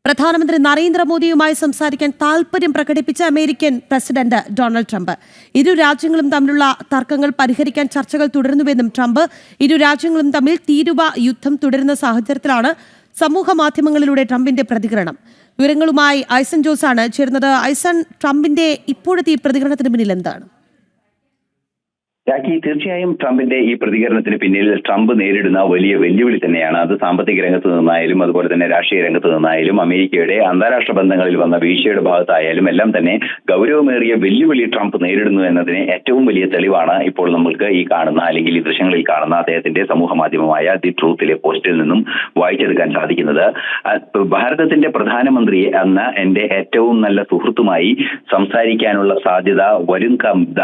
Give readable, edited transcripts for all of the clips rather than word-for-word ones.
പ്രധാനമന്ത്രി നരേന്ദ്രമോദിയുമായി സംസാരിക്കാൻ താൽപര്യം പ്രകടിപ്പിച്ച അമേരിക്കൻ പ്രസിഡന്റ് ഡൊണാൾഡ് ട്രംപ്. ഇരു രാജ്യങ്ങളും തമ്മിലുള്ള തർക്കങ്ങൾ പരിഹരിക്കാൻ ചർച്ചകൾ തുടരുന്നുവെന്നും ട്രംപ്. ഇരു രാജ്യങ്ങളും തമ്മിൽ തീരുവ യുദ്ധം തുടരുന്ന സാഹചര്യത്തിലാണ് സമൂഹ മാധ്യമങ്ങളിലൂടെ ട്രംപിന്റെ പ്രതികരണം. വിവരങ്ങളുമായി ഐസൻ ജോസ് ആണ് ചേരുന്നത്. ഐസൻ, ട്രംപിന്റെ ഇപ്പോഴത്തെ ഈ പ്രതികരണത്തിന് പിന്നിൽ എന്താണ്? തീർച്ചയായും ട്രംപിന്റെ ഈ പ്രതികരണത്തിന് പിന്നിൽ ട്രംപ് നേരിടുന്ന വലിയ വെല്ലുവിളി തന്നെയാണ്. അത് സാമ്പത്തിക രംഗത്ത് നിന്നായാലും അതുപോലെ തന്നെ രാഷ്ട്രീയ രംഗത്ത് നിന്നായാലും അമേരിക്കയുടെ അന്താരാഷ്ട്ര ബന്ധങ്ങളിൽ വന്ന വീഴ്ചയുടെ ഭാഗത്തായാലും എല്ലാം തന്നെ ഗൗരവമേറിയ വെല്ലുവിളി ട്രംപ് നേരിടുന്നു എന്നതിന് ഏറ്റവും വലിയ തെളിവാണ് ഇപ്പോൾ നമ്മൾക്ക് ഈ കാണുന്ന അല്ലെങ്കിൽ ഈ ദൃശ്യങ്ങളിൽ കാണുന്ന അദ്ദേഹത്തിന്റെ സമൂഹ മാധ്യമമായ ദി ട്രൂത്തിലെ പോസ്റ്റിൽ നിന്നും വായിച്ചെടുക്കാൻ സാധിക്കുന്നത്. ഭാരതത്തിന്റെ പ്രധാനമന്ത്രിയെ എന്ന എന്റെ ഏറ്റവും നല്ല സുഹൃത്തുമായി സംസാരിക്കാനുള്ള സാധ്യത വരും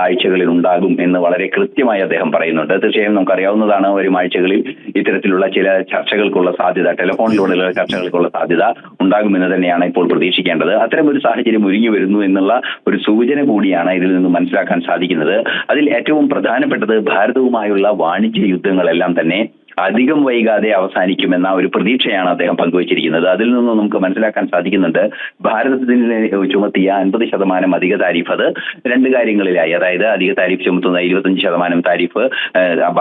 ആഴ്ചകളിൽ ഉണ്ടാകും എന്ന് വളരെ കൃത്യമായി അദ്ദേഹം പറയുന്നുണ്ട്. തീർച്ചയായും നമുക്കറിയാവുന്നതാണ്, വരും ആഴ്ചകളിൽ ഇത്തരത്തിലുള്ള ചില ചർച്ചകൾക്കുള്ള സാധ്യത, ടെലിഫോണിലൂടെയുള്ള ചർച്ചകൾക്കുള്ള സാധ്യത ഉണ്ടാകുമെന്ന് തന്നെയാണ് ഇപ്പോൾ പ്രതീക്ഷിക്കേണ്ടത്. അത്തരം ഒരു സാഹചര്യം ഒരുങ്ങി വരുന്നു എന്നുള്ള ഒരു സൂചന കൂടിയാണ് ഇതിൽ നിന്ന് മനസ്സിലാക്കാൻ സാധിക്കുന്നത്. അതിൽ ഏറ്റവും പ്രധാനപ്പെട്ടത് ഭാരതവുമായുള്ള വാണിജ്യ യുദ്ധങ്ങളെല്ലാം തന്നെ അധികം വൈകാതെ അവസാനിക്കുമെന്ന ഒരു പ്രതീക്ഷയാണ് അദ്ദേഹം പങ്കുവച്ചിരിക്കുന്നത്. അതിൽ നിന്ന് നമുക്ക് മനസ്സിലാക്കാൻ സാധിക്കുന്നുണ്ട്, ഭാരതത്തിന് ചുമത്തിയ 50% അധിക താരിഫ് അത് രണ്ട് കാര്യങ്ങളിലായി. അതായത് അധിക താരിഫ് ചുമത്തുന്ന 25% താരിഫ്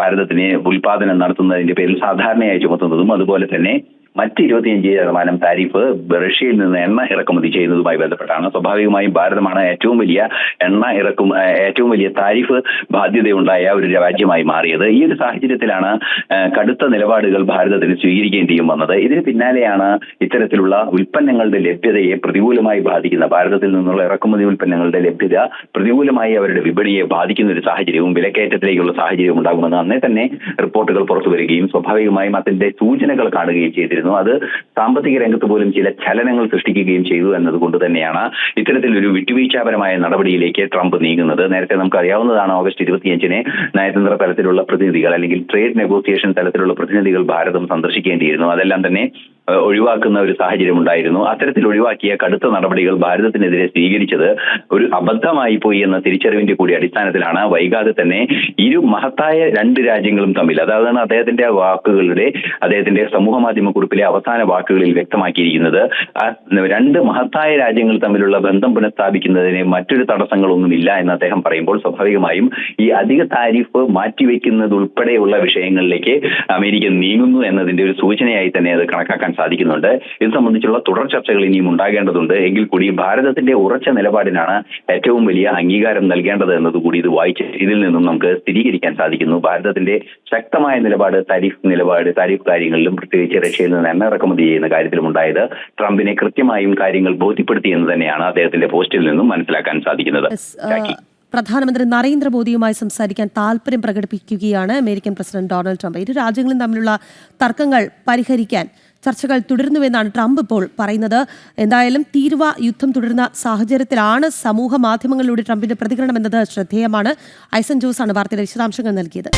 ഭാരതത്തിന് ഉൽപാദനം നടത്തുന്നതിന്റെ പേരിൽ സാധാരണയായി ചുമത്തുന്നതും അതുപോലെ തന്നെ മറ്റ് 25% താരിഫ് റഷ്യയിൽ നിന്ന് എണ്ണ ഇറക്കുമതി ചെയ്യുന്നതുമായി ബന്ധപ്പെട്ടാണ്. സ്വാഭാവികമായും ഭാരതമാണ് ഏറ്റവും വലിയ താരിഫ് ബാധ്യതയുണ്ടായ ഒരു രാജ്യമായി മാറിയത്. ഈ ഒരു സാഹചര്യത്തിലാണ് കടുത്ത നിലപാടുകൾ ഭാരതത്തിന് സ്വീകരിക്കേണ്ടിയും വന്നത്. ഇതിന് പിന്നാലെയാണ് ഇത്തരത്തിലുള്ള ഉൽപ്പന്നങ്ങളുടെ ലഭ്യതയെ പ്രതികൂലമായി ബാധിക്കുന്ന, ഭാരതത്തിൽ നിന്നുള്ള ഇറക്കുമതി ഉൽപ്പന്നങ്ങളുടെ ലഭ്യത പ്രതികൂലമായി അവരുടെ വിപണിയെ ബാധിക്കുന്ന ഒരു സാഹചര്യവും വിലക്കയറ്റത്തിലേക്കുള്ള സാഹചര്യവും ഉണ്ടാകുമെന്ന് അന്നേ തന്നെ റിപ്പോർട്ടുകൾ പുറത്തു വരികയും സ്വാഭാവികമായും അതിന്റെ സൂചനകൾ കാണുകയും ചെയ്തിരുന്നു. അത് സാമ്പത്തിക രംഗത്ത് പോലും ചില ചലനങ്ങൾ സൃഷ്ടിക്കുകയും ചെയ്തു എന്നതുകൊണ്ട് തന്നെയാണ് ഇത്തരത്തിലൊരു വിട്ടുവീഴ്ചാപരമായ നടപടിയിലേക്ക് ട്രംപ് നീങ്ങുന്നത്. നേരത്തെ നമുക്ക് അറിയാവുന്നതാണ്, ഓഗസ്റ്റ് 25-ന് നയതന്ത്ര തലത്തിലുള്ള പ്രതിനിധികൾ അല്ലെങ്കിൽ ട്രേഡ് നെഗോസിയേഷൻ തലത്തിലുള്ള പ്രതിനിധികൾ ഭാരതം സന്ദർശിക്കേണ്ടിയിരുന്നു. അതെല്ലാം തന്നെ ഒഴിവാക്കുന്ന ഒരു സാഹചര്യം ഉണ്ടായിരുന്നു. അത്തരത്തിൽ ഒഴിവാക്കിയ കടുത്ത നടപടികൾ ഭാരതത്തിനെതിരെ സ്വീകരിച്ചത് ഒരു അബദ്ധമായി പോയി എന്ന തിരിച്ചറിവിന്റെ കൂടി അടിസ്ഥാനത്തിലാണ് വൈകാതെ തന്നെ മഹത്തായ രണ്ട് രാജ്യങ്ങളും തമ്മിൽ, അതാണ് അദ്ദേഹത്തിന്റെ സമൂഹ മാധ്യമ കുറിപ്പിലെ അവസാന വാക്കുകളിൽ വ്യക്തമാക്കിയിരിക്കുന്നത്. ആ രണ്ട് മഹത്തായ രാജ്യങ്ങൾ തമ്മിലുള്ള ബന്ധം പുനഃസ്ഥാപിക്കുന്നതിന് മറ്റൊരു തടസ്സങ്ങളൊന്നുമില്ല എന്ന് അദ്ദേഹം പറയുമ്പോൾ സ്വാഭാവികമായും ഈ അധിക താരിഫ് മാറ്റിവെക്കുന്നത് ഉൾപ്പെടെയുള്ള വിഷയങ്ങളിലേക്ക് അമേരിക്ക നീങ്ങുന്നു എന്നതിന്റെ ഒരു സൂചനയായി തന്നെ അത് കണക്കാക്കാൻ സാധിക്കുന്നുണ്ട്. ഇത് സംബന്ധിച്ചുള്ള തുടർ ചർച്ചകൾ ഇനിയും ഉണ്ടാകേണ്ടതുണ്ട്. എങ്കിൽ കൂടി ഭാരതത്തിന്റെ ഉറച്ച നിലപാടിനാണ് ഏറ്റവും വലിയ അംഗീകാരം നൽകേണ്ടത് എന്നതുകൂടി ഇതിൽ നിന്നും നമുക്ക് സ്ഥിരീകരിക്കാൻ സാധിക്കുന്നു. ഭാരതത്തിന്റെ ശക്തമായ നിലപാട് താരിഫ് കാര്യങ്ങളിലും പ്രത്യേകിച്ച് റഷ്യയിൽ നിന്ന് എണ്ണ ഇറക്കുമതി ചെയ്യുന്ന കാര്യത്തിലും ഉണ്ടായത് ട്രംപിനെ കൃത്യമായും കാര്യങ്ങൾ ബോധ്യപ്പെടുത്തി എന്ന് തന്നെയാണ് അദ്ദേഹത്തിന്റെ പോസ്റ്റിൽ നിന്നും മനസ്സിലാക്കാൻ സാധിക്കുന്നത്. പ്രധാനമന്ത്രി നരേന്ദ്രമോദിയുമായി സംസാരിക്കാൻ താൽപര്യം പ്രകടിപ്പിക്കുകയാണ് അമേരിക്കൻ പ്രസിഡന്റ് ഡൊണാൾഡ് ട്രംപ്. ഇരു രാജ്യങ്ങളും തമ്മിലുള്ള തർക്കങ്ങൾ പരിഹരിക്കാൻ ചർച്ചകൾ തുടരുന്നുവെന്നാണ് ട്രംപ് ഇപ്പോൾ പറയുന്നത്. എന്തായാലും തീരുവ യുദ്ധം തുടരുന്ന സാഹചര്യത്തിലാണ് സമൂഹ മാധ്യമങ്ങളിലൂടെ ട്രംപിന്റെ പ്രതികരണം എന്നത് ശ്രദ്ധേയമാണ്. ഐസൻ ജോസ് ആണ് വാർത്തയുടെ വിശദാംശങ്ങൾ നൽകിയത്.